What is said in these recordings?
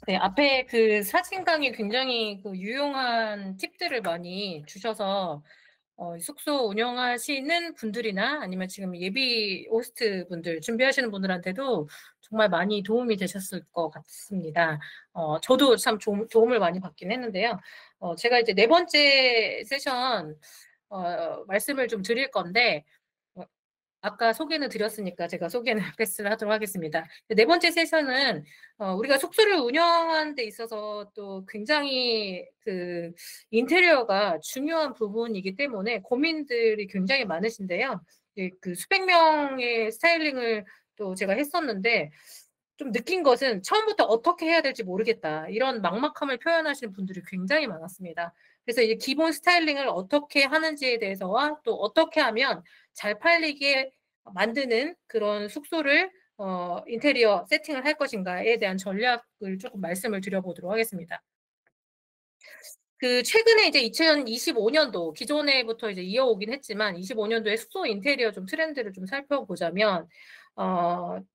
네, 앞에 그 사진 강의 굉장히 그 유용한 팁들을 많이 주셔서 숙소 운영하시는 분들이나 아니면 지금 예비 호스트 분들 준비하시는 분들한테도 정말 많이 도움이 되셨을 것 같습니다. 저도 참 도움을 많이 받긴 했는데요. 제가 이제 네 번째 세션 말씀을 좀 드릴 건데 어, 아까 소개는 드렸으니까 제가 소개는 패스를 하도록 하겠습니다. 네 번째 세션은 우리가 숙소를 운영하는 데 있어서 또 굉장히 그 인테리어가 중요한 부분이기 때문에 고민들이 굉장히 많으신데요. 그 수백 명의 스타일링을 또 제가 했었는데 좀 느낀 것은 처음부터 어떻게 해야 될지 모르겠다. 이런 막막함을 표현하시는 분들이 굉장히 많았습니다. 그래서 이제 기본 스타일링을 어떻게 하는지에 대해서와 또 어떻게 하면 잘 팔리게 만드는 그런 숙소를 인테리어 세팅을 할 것인가에 대한 전략을 조금 말씀을 드려보도록 하겠습니다. 그 최근에 이제 2025년도 기존에부터 이제 이어오긴 했지만 25년도에 숙소 인테리어 좀 트렌드를 좀 살펴보자면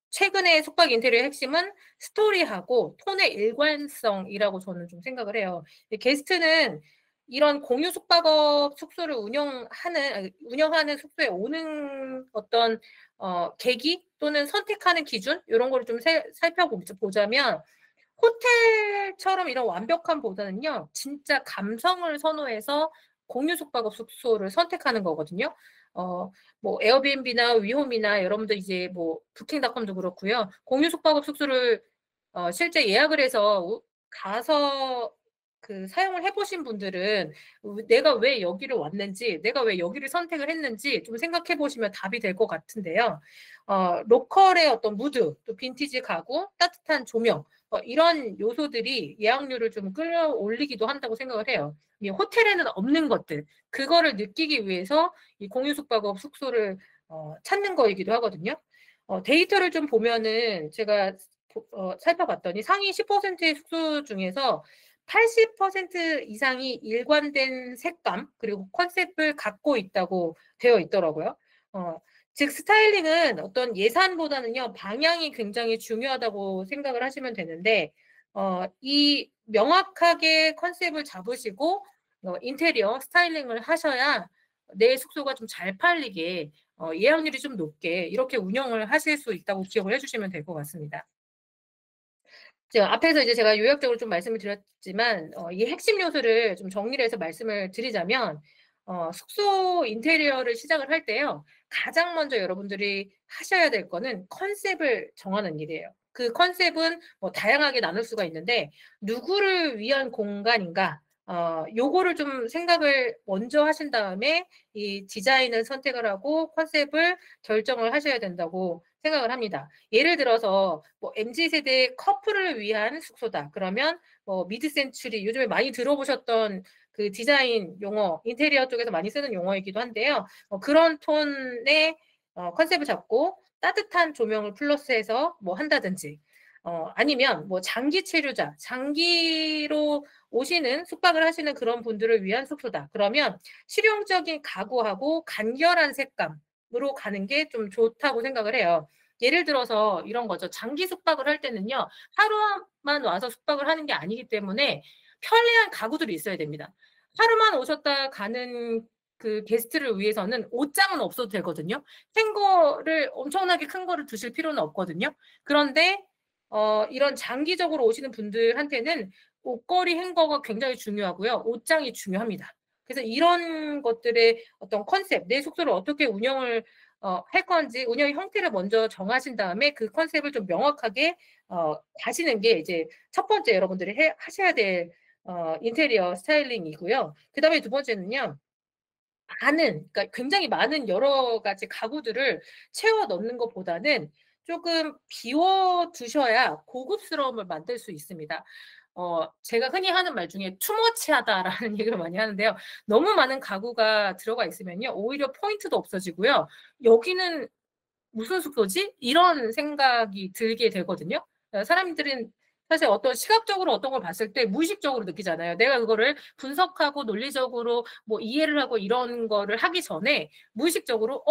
최근에 숙박 인테리어 핵심은 스토리하고 톤의 일관성이라고 저는 좀 생각을 해요. 게스트는 이런 공유 숙박업 숙소를 운영하는 숙소에 오는 어떤 계기 또는 선택하는 기준 이런 거를 좀 살펴보자면 호텔처럼 이런 완벽함보다는요, 진짜 감성을 선호해서 공유 숙박업 숙소를 선택하는 거거든요. 뭐 에어비앤비나 위홈이나 여러분들 이제 뭐 부킹닷컴도 그렇고요. 공유 숙박업 숙소를 실제 예약을 해서 가서 그 사용을 해보신 분들은 내가 왜 여기를 왔는지, 내가 왜 여기를 선택을 했는지 좀 생각해 보시면 답이 될 것 같은데요. 로컬의 어떤 무드, 또 빈티지 가구, 따뜻한 조명, 이런 요소들이 예약률을 좀 끌어올리기도 한다고 생각을 해요. 이 호텔에는 없는 것들, 그거를 느끼기 위해서 이 공유 숙박업 숙소를 찾는 거이기도 하거든요. 데이터를 좀 보면은 제가 살펴봤더니 상위 10%의 숙소 중에서 80% 이상이 일관된 색감 그리고 컨셉을 갖고 있다고 되어 있더라고요. 즉 스타일링은 어떤 예산보다는요 방향이 굉장히 중요하다고 생각을 하시면 되는데 이 명확하게 컨셉을 잡으시고 인테리어 스타일링을 하셔야 내 숙소가 좀 잘 팔리게 예약률이 좀 높게 이렇게 운영을 하실 수 있다고 기억을 해주시면 될 것 같습니다. 제가 앞에서 이제 제가 요약적으로 좀 말씀을 드렸지만 이 핵심 요소를 좀 정리를 해서 말씀을 드리자면 숙소 인테리어를 시작을 할 때요. 가장 먼저 여러분들이 하셔야 될 거는 컨셉을 정하는 일이에요. 그 컨셉은 뭐 다양하게 나눌 수가 있는데 누구를 위한 공간인가 요거를 좀 생각을 먼저 하신 다음에 이 디자인을 선택을 하고 컨셉을 결정을 하셔야 된다고 생각을 합니다. 예를 들어서 뭐 MZ세대 커플을 위한 숙소다. 그러면 뭐 미드 센추리 요즘에 많이 들어보셨던 그 디자인 용어, 인테리어 쪽에서 많이 쓰는 용어이기도 한데요. 그런 톤의 컨셉을 잡고 따뜻한 조명을 플러스해서 뭐 한다든지 아니면 뭐 장기 체류자, 장기로 오시는 숙박을 하시는 그런 분들을 위한 숙소다. 그러면 실용적인 가구하고 간결한 색감으로 가는 게 좀 좋다고 생각을 해요. 예를 들어서 이런 거죠. 장기 숙박을 할 때는요, 하루만 와서 숙박을 하는 게 아니기 때문에 편리한 가구들이 있어야 됩니다. 하루만 오셨다 가는 그 게스트를 위해서는 옷장은 없어도 되거든요. 행거를 엄청나게 큰 거를 두실 필요는 없거든요. 그런데 이런 장기적으로 오시는 분들한테는 옷걸이 행거가 굉장히 중요하고요. 옷장이 중요합니다. 그래서 이런 것들의 어떤 컨셉, 내 숙소를 어떻게 운영을 할 건지 운영의 형태를 먼저 정하신 다음에 그 컨셉을 좀 명확하게 가시는 게 이제 첫 번째 여러분들이 하셔야 될 인테리어 스타일링이고요. 그 다음에 두 번째는요. 그러니까 굉장히 많은 여러 가지 가구들을 채워 넣는 것보다는 조금 비워 두셔야 고급스러움을 만들 수 있습니다. 제가 흔히 하는 말 중에 투머치하다라는 얘기를 많이 하는데요. 너무 많은 가구가 들어가 있으면요. 오히려 포인트도 없어지고요. 여기는 무슨 숙소지? 이런 생각이 들게 되거든요. 사람들은 사실 어떤 시각적으로 어떤 걸 봤을 때 무의식적으로 느끼잖아요. 내가 그거를 분석하고 논리적으로 뭐 이해를 하고 이런 거를 하기 전에 무의식적으로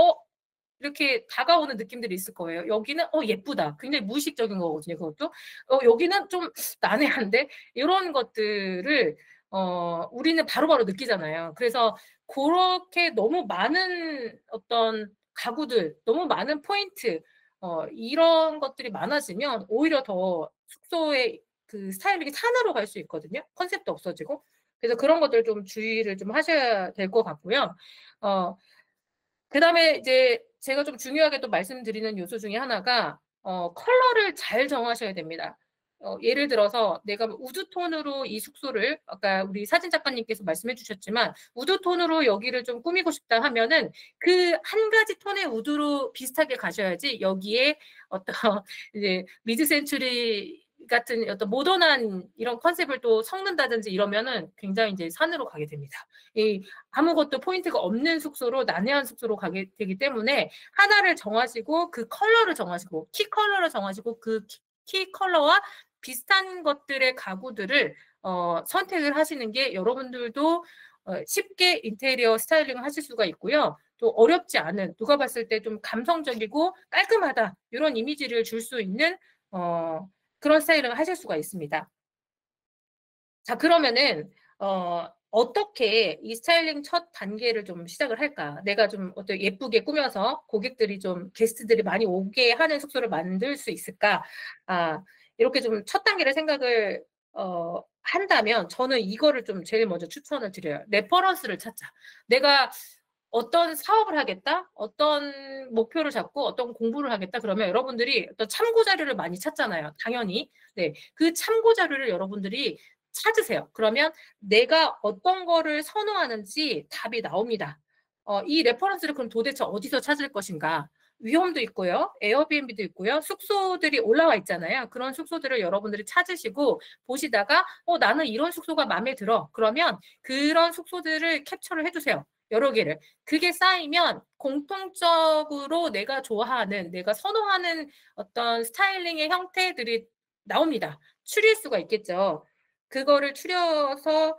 이렇게 다가오는 느낌들이 있을 거예요. 여기는 예쁘다. 굉장히 무의식적인 거거든요, 그것도. 여기는 좀 난해한데 이런 것들을 우리는 바로바로 느끼잖아요. 그래서 그렇게 너무 많은 어떤 가구들, 너무 많은 포인트, 이런 것들이 많아지면 오히려 더 숙소의 그 스타일링이 산으로 갈 수 있거든요. 컨셉도 없어지고. 그래서 그런 것들 좀 주의를 좀 하셔야 될 것 같고요. 그다음에 이제 제가 좀 중요하게 또 말씀드리는 요소 중에 하나가 컬러를 잘 정하셔야 됩니다. 예를 들어서 내가 우드 톤으로 이 숙소를 아까 우리 사진 작가님께서 말씀해 주셨지만 우드 톤으로 여기를 좀 꾸미고 싶다 하면은 그 한 가지 톤의 우드로 비슷하게 가셔야지 여기에 어떤 이제 미드 센추리 같은 어떤 모던한 이런 컨셉을 또 섞는다든지 이러면은 굉장히 이제 산으로 가게 됩니다. 이 아무것도 포인트가 없는 숙소로 난해한 숙소로 가게 되기 때문에 하나를 정하시고 그 컬러를 정하시고 키 컬러를 정하시고 그 키 컬러와 비슷한 것들의 가구들을 선택을 하시는 게 여러분들도 쉽게 인테리어 스타일링을 하실 수가 있고요. 또 어렵지 않은 누가 봤을 때 좀 감성적이고 깔끔하다 이런 이미지를 줄 수 있는 그런 스타일링을 하실 수가 있습니다. 자, 그러면은 어떻게 이 스타일링 첫 단계를 좀 시작을 할까? 내가 좀 어떻게 예쁘게 꾸며서 고객들이 좀 게스트들이 많이 오게 하는 숙소를 만들 수 있을까? 아, 이렇게 좀 첫 단계를 생각을 한다면 저는 이거를 좀 제일 먼저 추천을 드려요. 레퍼런스를 찾자. 내가 어떤 사업을 하겠다, 어떤 목표를 잡고 어떤 공부를 하겠다, 그러면 여러분들이 어떤 참고 자료를 많이 찾잖아요. 당연히. 네. 그 참고 자료를 여러분들이 찾으세요. 그러면 내가 어떤 거를 선호하는지 답이 나옵니다. 이 레퍼런스를 그럼 도대체 어디서 찾을 것인가? 위험도 있고요. 에어비앤비도 있고요. 숙소들이 올라와 있잖아요. 그런 숙소들을 여러분들이 찾으시고 보시다가 나는 이런 숙소가 마음에 들어. 그러면 그런 숙소들을 캡처를 해주세요. 여러 개를. 그게 쌓이면 공통적으로 내가 좋아하는, 내가 선호하는 어떤 스타일링의 형태들이 나옵니다. 추릴 수가 있겠죠. 그거를 추려서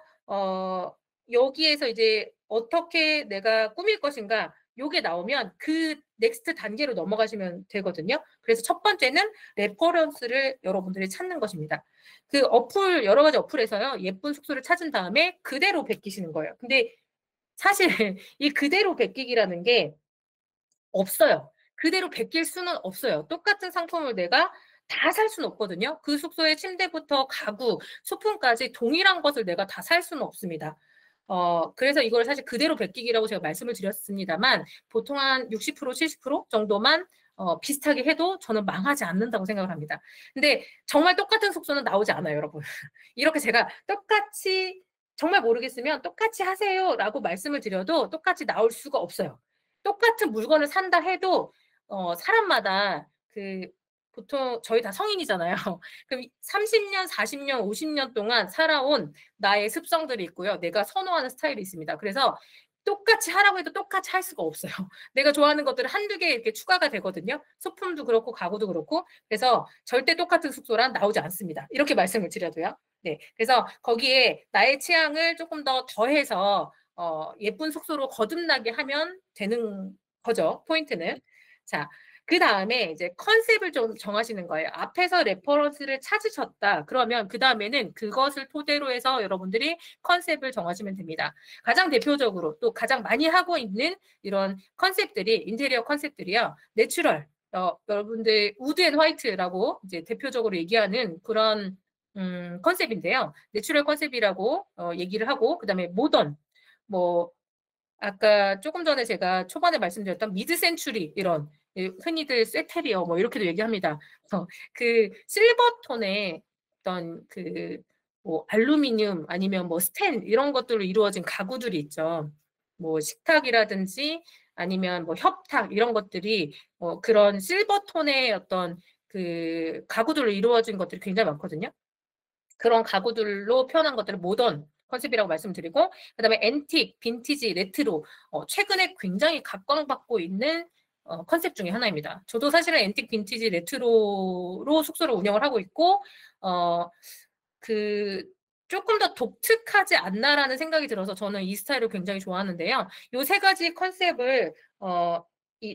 여기에서 이제 어떻게 내가 꾸밀 것인가 요게 나오면 그 넥스트 단계로 넘어가시면 되거든요. 그래서 첫 번째는 레퍼런스를 여러분들이 찾는 것입니다. 그 어플 여러 가지 어플에서요. 예쁜 숙소를 찾은 다음에 그대로 베끼시는 거예요. 근데 사실 이 그대로 베끼기라는 게 없어요. 그대로 베낄 수는 없어요. 똑같은 상품을 내가 다 살 수는 없거든요. 그 숙소의 침대부터 가구, 소품까지 동일한 것을 내가 다 살 수는 없습니다. 그래서 이걸 사실 그대로 베끼기라고 제가 말씀을 드렸습니다만 보통 한 60%, 70% 정도만 비슷하게 해도 저는 망하지 않는다고 생각을 합니다. 근데 정말 똑같은 숙소는 나오지 않아요, 여러분. 이렇게 제가 똑같이 정말 모르겠으면 똑같이 하세요라고 말씀을 드려도 똑같이 나올 수가 없어요. 똑같은 물건을 산다 해도 사람마다 그 보통 저희 다 성인이잖아요. 그럼 30년, 40년, 50년 동안 살아온 나의 습성들이 있고요. 내가 선호하는 스타일이 있습니다. 그래서 똑같이 하라고 해도 똑같이 할 수가 없어요. 내가 좋아하는 것들은 한두 개 이렇게 추가가 되거든요. 소품도 그렇고 가구도 그렇고. 그래서 절대 똑같은 숙소란 나오지 않습니다. 이렇게 말씀을 드려도요. 네. 그래서 거기에 나의 취향을 조금 더 더해서 예쁜 숙소로 거듭나게 하면 되는 거죠. 포인트는. 자, 그 다음에 이제 컨셉을 좀 정하시는 거예요. 앞에서 레퍼런스를 찾으셨다. 그러면 그 다음에는 그것을 토대로 해서 여러분들이 컨셉을 정하시면 됩니다. 가장 대표적으로 또 가장 많이 하고 있는 이런 컨셉들이 인테리어 컨셉들이요. 내추럴. 여러분들 우드 앤 화이트라고 이제 대표적으로 얘기하는 그런 컨셉인데요. 내추럴 컨셉이라고 얘기를 하고 그다음에 모던 뭐 아까 조금 전에 제가 초반에 말씀드렸던 미드 센추리 이런 흔히들 쇠테리어 뭐 이렇게도 얘기합니다. 그 실버 톤의 어떤 그 뭐 알루미늄 아니면 뭐 스텐 이런 것들로 이루어진 가구들이 있죠. 뭐 식탁이라든지 아니면 뭐 협탁 이런 것들이 그런 실버 톤의 어떤 그 가구들로 이루어진 것들이 굉장히 많거든요. 그런 가구들로 표현한 것들을 모던 컨셉이라고 말씀드리고 그다음에 앤틱, 빈티지, 레트로 최근에 굉장히 각광받고 있는 컨셉 중에 하나입니다. 저도 사실은 앤틱, 빈티지, 레트로로 숙소를 운영을 하고 있고 그 조금 더 독특하지 않나라는 생각이 들어서 저는 이 스타일을 굉장히 좋아하는데요. 요 세 가지 컨셉을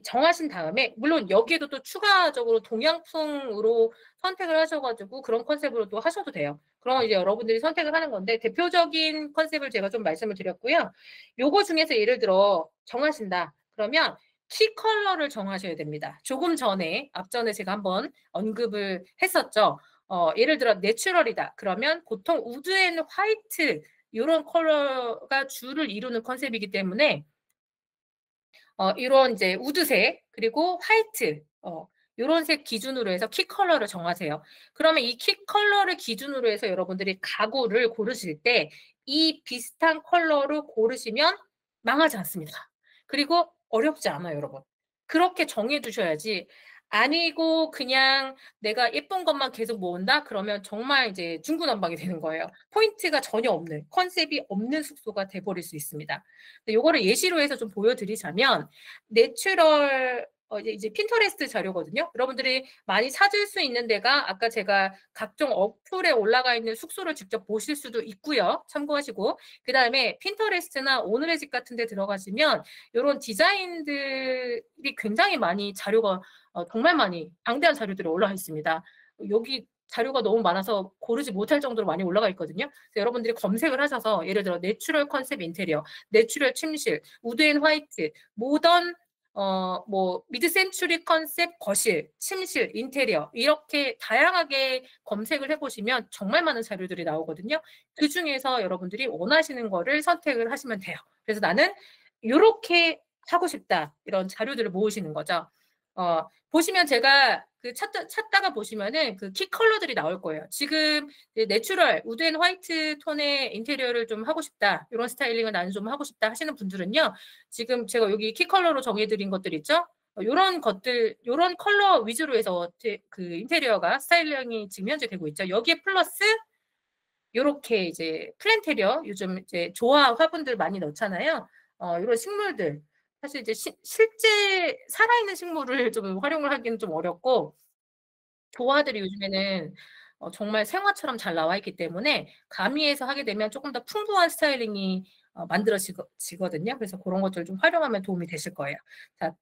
정하신 다음에 물론 여기에도 또 추가적으로 동양풍으로 선택을 하셔 가지고 그런 컨셉으로 또 하셔도 돼요. 그럼 이제 여러분들이 선택을 하는 건데 대표적인 컨셉을 제가 좀 말씀을 드렸고요. 요거 중에서 예를 들어 정하신다. 그러면 키 컬러를 정하셔야 됩니다. 조금 전에 앞전에 제가 한번 언급을 했었죠. 예를 들어 내추럴이다. 그러면 보통 우드 앤 화이트 요런 컬러가 주를 이루는 컨셉이기 때문에 이런 이제 우드색 그리고 화이트 요런 색 기준으로 해서 키 컬러를 정하세요. 그러면 이 키 컬러를 기준으로 해서 여러분들이 가구를 고르실 때 이 비슷한 컬러로 고르시면 망하지 않습니다. 그리고 어렵지 않아요, 여러분. 그렇게 정해 두셔야지 아니고 그냥 내가 예쁜 것만 계속 모은다? 그러면 정말 이제 중구난방이 되는 거예요. 포인트가 전혀 없는, 컨셉이 없는 숙소가 돼 버릴 수 있습니다. 요거를 예시로 해서 좀 보여드리자면 내추럴 이제 핀터레스트 자료거든요. 여러분들이 많이 찾을 수 있는 데가 아까 제가 각종 어플에 올라가 있는 숙소를 직접 보실 수도 있고요. 참고하시고 그다음에 핀터레스트나 오늘의 집 같은 데 들어가시면 요런 디자인들이 굉장히 많이 자료가 정말 많이 방대한 자료들이 올라와 있습니다. 여기 자료가 너무 많아서 고르지 못할 정도로 많이 올라가 있거든요. 그래서 여러분들이 검색을 하셔서 예를 들어 내추럴 컨셉 인테리어, 내추럴 침실, 우드 앤 화이트, 모던 뭐 미드 센추리 컨셉 거실, 침실, 인테리어 이렇게 다양하게 검색을 해보시면 정말 많은 자료들이 나오거든요. 그 중에서 여러분들이 원하시는 거를 선택을 하시면 돼요. 그래서 나는 이렇게 하고 싶다 이런 자료들을 모으시는 거죠. 보시면 제가 그 찾다가 보시면은 그 키 컬러들이 나올 거예요. 지금 내추럴 우드 앤 화이트 톤의 인테리어를 좀 하고 싶다. 이런 스타일링을 나는 좀 하고 싶다 하시는 분들은요. 지금 제가 여기 키 컬러로 정해드린 것들 있죠? 요런 것들, 요런 컬러 위주로 해서 그 인테리어가 스타일링이 지금 현재 되고 있죠. 여기에 플러스 요렇게 이제 플랜테리어 요즘 이제 조화 화분들 많이 넣잖아요. 요런 식물들. 사실 이제 실제 살아있는 식물을 좀 활용을 하기는 좀 어렵고 조화들이 요즘에는 정말 생화처럼 잘 나와 있기 때문에 가미해서 하게 되면 조금 더 풍부한 스타일링이 만들어지거든요. 그래서 그런 것들을 좀 활용하면 도움이 되실 거예요. 자,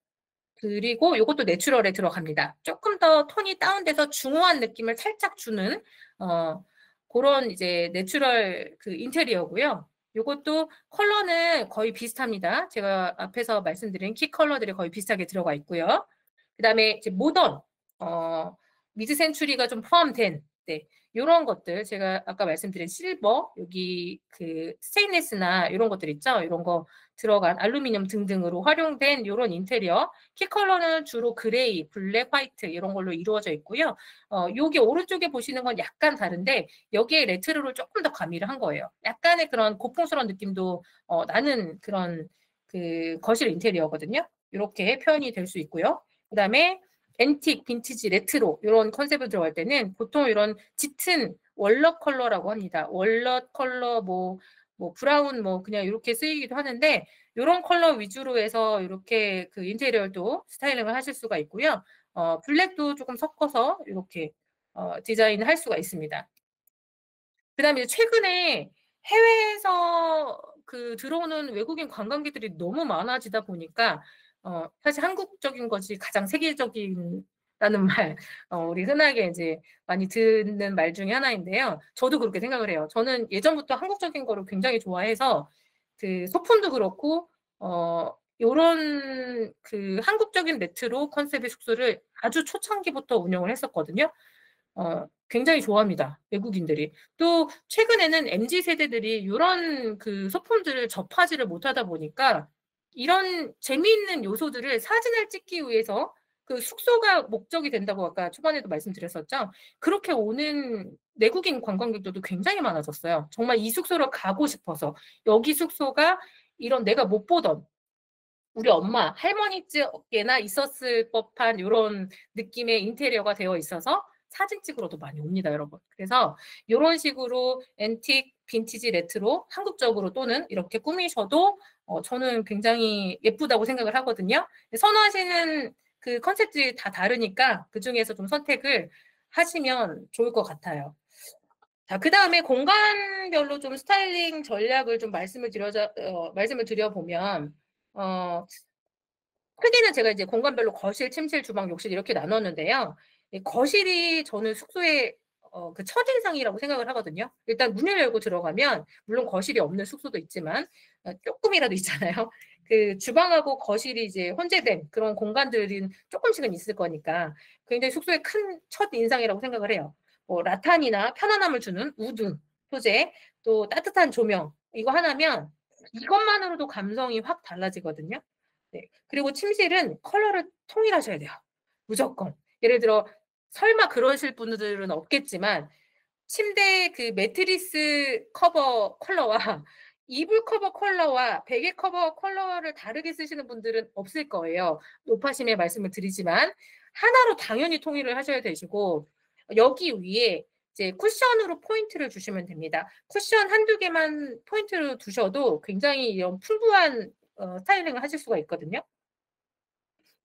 그리고 요것도 내추럴에 들어갑니다. 조금 더 톤이 다운돼서 중후한 느낌을 살짝 주는 그런 이제 내추럴 그 인테리어고요. 요것도 컬러는 거의 비슷합니다. 제가 앞에서 말씀드린 키 컬러들이 거의 비슷하게 들어가 있고요. 그다음에 이제 모던 미드 센추리가 좀 포함된 네. 요런 것들 제가 아까 말씀드린 실버 여기 그 스테인리스나 이런 것들 있죠. 이런 거 들어간 알루미늄 등등으로 활용된 요런 인테리어. 키 컬러는 주로 그레이, 블랙, 화이트 이런 걸로 이루어져 있고요. 여기 오른쪽에 보시는 건 약간 다른데 여기에 레트로를 조금 더 가미를 한 거예요. 약간의 그런 고풍스러운 느낌도 나는 그런 그 거실 인테리어거든요. 이렇게 표현이 될 수 있고요. 그다음에 앤틱, 빈티지, 레트로 이런 컨셉을 들어갈 때는 보통 이런 짙은 월넛 컬러라고 합니다. 월넛 컬러 뭐 브라운 뭐 그냥 이렇게 쓰이기도 하는데 이런 컬러 위주로 해서 이렇게 그 인테리어도 스타일링을 하실 수가 있고요. 블랙도 조금 섞어서 이렇게 디자인을 할 수가 있습니다. 그다음에 최근에 해외에서 그 들어오는 외국인 관광객들이 너무 많아지다 보니까 사실 한국적인 것이 가장 세계적인 라는 말, 우리 흔하게 이제 많이 듣는 말 중에 하나인데요. 저도 그렇게 생각을 해요. 저는 예전부터 한국적인 거를 굉장히 좋아해서 그 소품도 그렇고, 요런 그 한국적인 레트로 컨셉의 숙소를 아주 초창기부터 운영을 했었거든요. 굉장히 좋아합니다. 외국인들이. 또 최근에는 MZ 세대들이 이런 그 소품들을 접하지를 못하다 보니까 이런 재미있는 요소들을 사진을 찍기 위해서 그 숙소가 목적이 된다고 아까 초반에도 말씀드렸었죠. 그렇게 오는 내국인 관광객들도 굉장히 많아졌어요. 정말 이 숙소를 가고 싶어서 여기 숙소가 이런 내가 못 보던 우리 엄마, 할머니 댁에나 있었을 법한 이런 느낌의 인테리어가 되어 있어서 사진 찍으러도 많이 옵니다, 여러분. 그래서 이런 식으로 앤틱, 빈티지, 레트로 한국적으로 또는 이렇게 꾸미셔도 저는 굉장히 예쁘다고 생각을 하거든요. 선호하시는 그 컨셉들이 다 다르니까 그중에서 좀 선택을 하시면 좋을 것 같아요. 자, 그 다음에 공간별로 좀 스타일링 전략을 좀 말씀을 드려보면, 크게는 제가 이제 공간별로 거실, 침실, 주방, 욕실 이렇게 나눴는데요. 이 거실이 저는 숙소의 그 첫인상이라고 생각을 하거든요. 일단 문을 열고 들어가면 물론 거실이 없는 숙소도 있지만 쪼끔이라도 있잖아요. 그 주방하고 거실이 이제 혼재된 그런 공간들은 쪼끔씩은 있을 거니까 굉장히 숙소의 큰 첫인상이라고 생각을 해요. 뭐 라탄이나 편안함을 주는 우드 소재, 또 따뜻한 조명 이거 하나면 이것만으로도 감성이 확 달라지거든요. 네. 그리고 침실은 컬러를 통일하셔야 돼요. 무조건. 예를 들어 설마 그러실 분들은 없겠지만 침대 그 매트리스 커버 컬러와 이불 커버 컬러와 베개 커버 컬러를 다르게 쓰시는 분들은 없을 거예요. 높아심에 말씀을 드리지만 하나로 당연히 통일을 하셔야 되시고 여기 위에 이제 쿠션으로 포인트를 주시면 됩니다. 쿠션 한두 개만 포인트를 두셔도 굉장히 이런 풍부한 스타일링을 하실 수가 있거든요.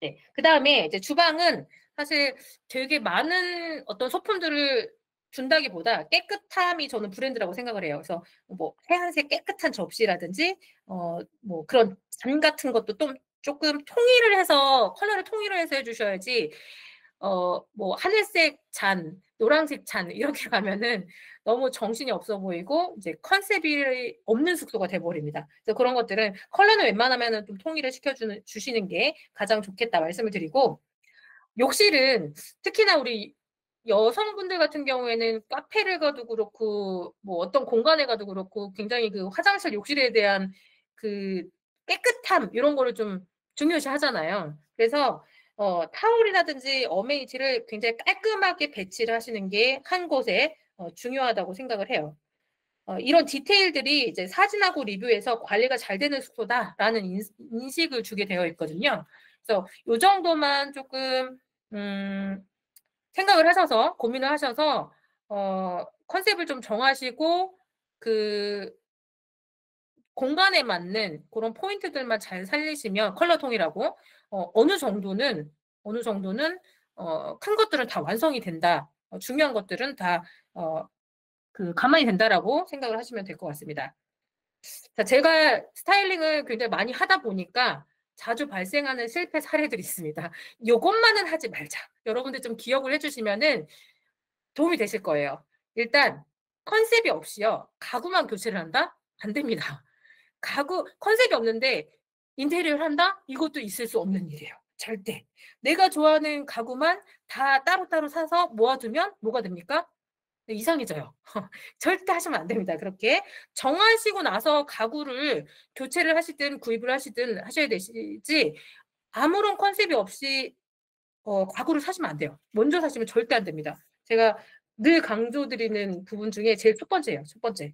네. 그다음에 이제 주방은 사실 되게 많은 어떤 소품들을 준다기보다 깨끗함이 저는 브랜드라고 생각을 해요. 그래서 뭐 하얀색 깨끗한 접시라든지 뭐 그런 잔 같은 것도 좀 쪼끔 통일을 해서 컬러를 통일을 해서 해 주셔야지 뭐 하늘색 잔, 노란색 잔 이렇게 가면은 너무 정신이 없어 보이고 이제 컨셉이 없는 숙소가 돼 버립니다. 그래서 그런 것들은 컬러는 웬만하면은 좀 통일을 주시는 게 가장 좋겠다 말씀을 드리고 욕실은 특히나 우리 여성분들 같은 경우에는 카페를 가도 그렇고 뭐 어떤 공간에 가도 그렇고 굉장히 그 화장실 욕실에 대한 그 깨끗함 이런 거를 좀 중요시하잖아요. 그래서 타올이라든지 어메니티를 굉장히 깔끔하게 배치를 하시는 게 한 곳에 중요하다고 생각을 해요. 이런 디테일들이 이제 사진하고 리뷰에서 관리가 잘 되는 숙소다라는 인식을 주게 되어 있거든요. 그래서 요 정도만 조금 생각을 하셔서 고민을 하셔서 컨셉을 좀 정하시고 그 공간에 맞는 그런 포인트들만 잘 살리시면 컬러 통일하고 어느 정도는 큰 것들은 다 완성이 된다. 중요한 것들은 다 가만히 된다라고 생각을 하시면 될 것 같습니다. 자, 제가 스타일링을 굉장히 많이 하다 보니까 자주 발생하는 실패 사례들이 있습니다. 요것만은 하지 말자. 여러분들 좀 기억을 해주시면은 도움이 되실 거예요. 일단 컨셉이 없이요. 가구만 교체를 한다? 안 됩니다. 가구 컨셉이 없는데 인테리어를 한다? 이것도 있을 수 없는 일이에요. 절대. 내가 좋아하는 가구만 다 따로따로 사서 모아두면 뭐가 됩니까? 네, 이상해져요. 절대 하시면 안 됩니다. 그렇게 정하시고 나서 가구를 교체를 하시든 구입을 하시든 하셔야 되시지 아무런 컨셉이 없이 가구를 사시면 안 돼요. 먼저 사시면 절대 안 됩니다. 제가 늘 강조드리는 부분 중에 제일 첫 번째예요. 첫 번째.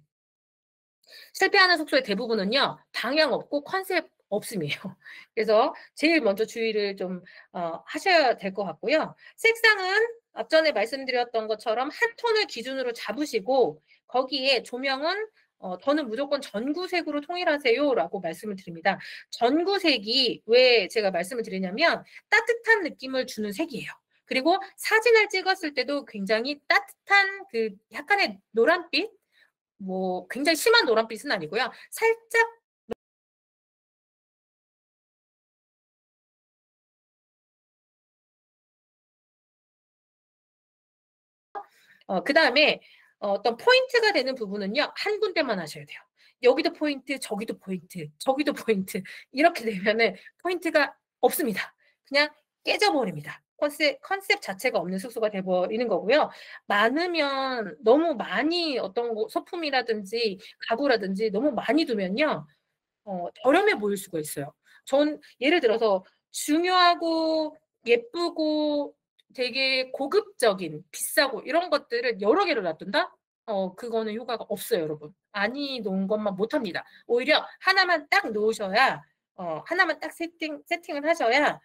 실패하는 숙소의 대부분은요. 방향 없고 컨셉 없음이에요. 그래서 제일 먼저 주의를 좀 하셔야 될 것 같고요. 색상은 앞전에 말씀드렸던 것처럼 한 톤을 기준으로 잡으시고 거기에 조명은 저는 무조건 전구색으로 통일하세요라고 말씀을 드립니다. 전구색이 왜 제가 말씀을 드리냐면 따뜻한 느낌을 주는 색이에요. 그리고 사진을 찍었을 때도 굉장히 따뜻한 그 약간의 노란빛 뭐 굉장히 심한 노란빛은 아니고요. 살짝 그다음에 어떤 포인트가 되는 부분은요. 한 군데만 하셔야 돼요. 여기도 포인트, 저기도 포인트, 저기도 포인트 이렇게 되면은 포인트가 없습니다. 그냥 깨져 버립니다. 컨셉 자체가 없는 숙소가 돼 버리는 거고요. 많으면 너무 많이 어떤 소품이라든지 가구라든지 너무 많이 두면요. 저렴해 보일 수가 있어요. 전 예를 들어서 중요하고 예쁘고 되게 고급적인 비싸고 이런 것들을 여러 개를 놔둔다? 그거는 효과가 없어요, 여러분. 많이 놓은 것만 못 합니다. 오히려 하나만 딱 놓으셔야 하나만 딱 세팅을 하셔야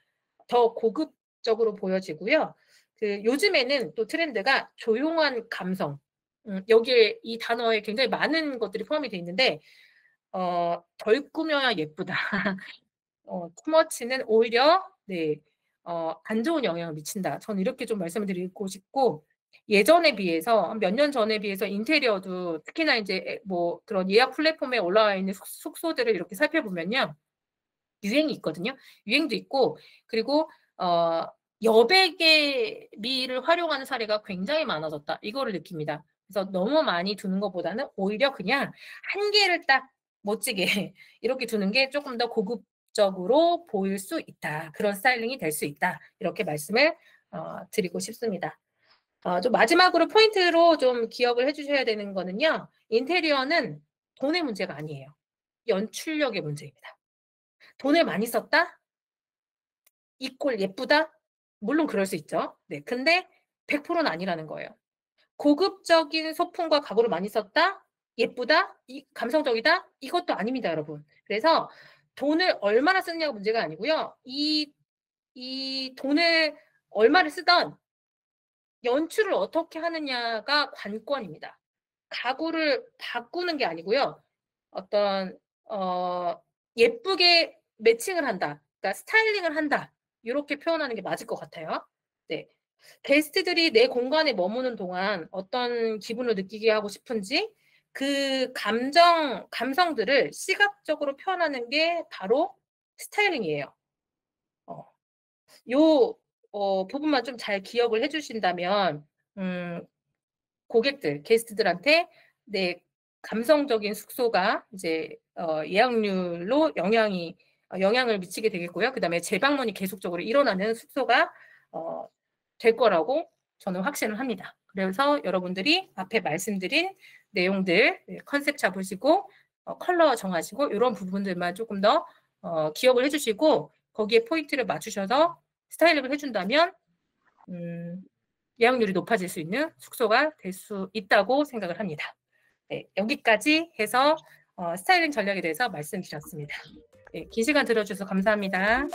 더 고급적으로 보여지고요. 그 요즘에는 또 트렌드가 조용한 감성. 여기에 이 단어에 굉장히 많은 것들이 포함이 돼 있는데 덜 꾸며야 예쁘다. 투머치는 오히려 네, 안 좋은 영향을 미친다. 저는 이렇게 좀 말씀을 드리고 싶고 예전에 비해서 몇 년 전에 비해서 인테리어도 특히나 이제 뭐 그런 예약 플랫폼에 올라와 있는 숙소들을 이렇게 살펴보면요. 유행이 있거든요. 유행도 있고 그리고 여백의 미를 활용하는 사례가 굉장히 많아졌다. 이거를 느낍니다. 그래서 너무 많이 두는 것보다는 오히려 그냥 한 개를 딱 멋지게 이렇게 두는 게 조금 더 고급적으로 보일 수 있다. 그런 스타일링이 될 수 있다. 이렇게 말씀을 드리고 싶습니다. 좀 마지막으로 포인트로 좀 기억을 해주셔야 되는 거는요. 인테리어는 돈의 문제가 아니에요. 연출력의 문제입니다. 돈을 많이 썼다? 이꼴 예쁘다? 물론 그럴 수 있죠. 네, 근데 100%는 아니라는 거예요. 고급적인 소품과 가구를 많이 썼다? 예쁘다? 감성적이다? 이것도 아닙니다, 여러분. 그래서 돈을 얼마나 쓰느냐가 문제가 아니고요. 이 돈을 얼마를 쓰던 연출을 어떻게 하느냐가 관건입니다. 가구를 바꾸는 게 아니고요. 어떤 예쁘게 매칭을 한다. 그러니까 스타일링을 한다. 이렇게 표현하는 게 맞을 것 같아요. 네. 게스트들이 내 공간에 머무는 동안 어떤 기분을 느끼게 하고 싶은지 그 감성들을 시각적으로 표현하는 게 바로 스타일링이에요. 요 부분만 좀 잘 기억을 해주신다면 고객들, 게스트들한테 내 감성적인 숙소가 이제 예약률로 영향을 미치게 되겠고요. 그다음에 재방문이 계속적으로 일어나는 숙소가 될 거라고 저는 확신을 합니다. 그래서 여러분들이 앞에 말씀드린 내용들 컨셉 잡으시고 컬러 정하시고 이런 부분들만 조금 더 기억을 해주시고 거기에 포인트를 맞추셔서 스타일링을 해준다면 예약률이 높아질 수 있는 숙소가 될 수 있다고 생각을 합니다. 네, 여기까지 해서 스타일링 전략에 대해서 말씀드렸습니다. 네, 긴 시간 들어주셔서 감사합니다.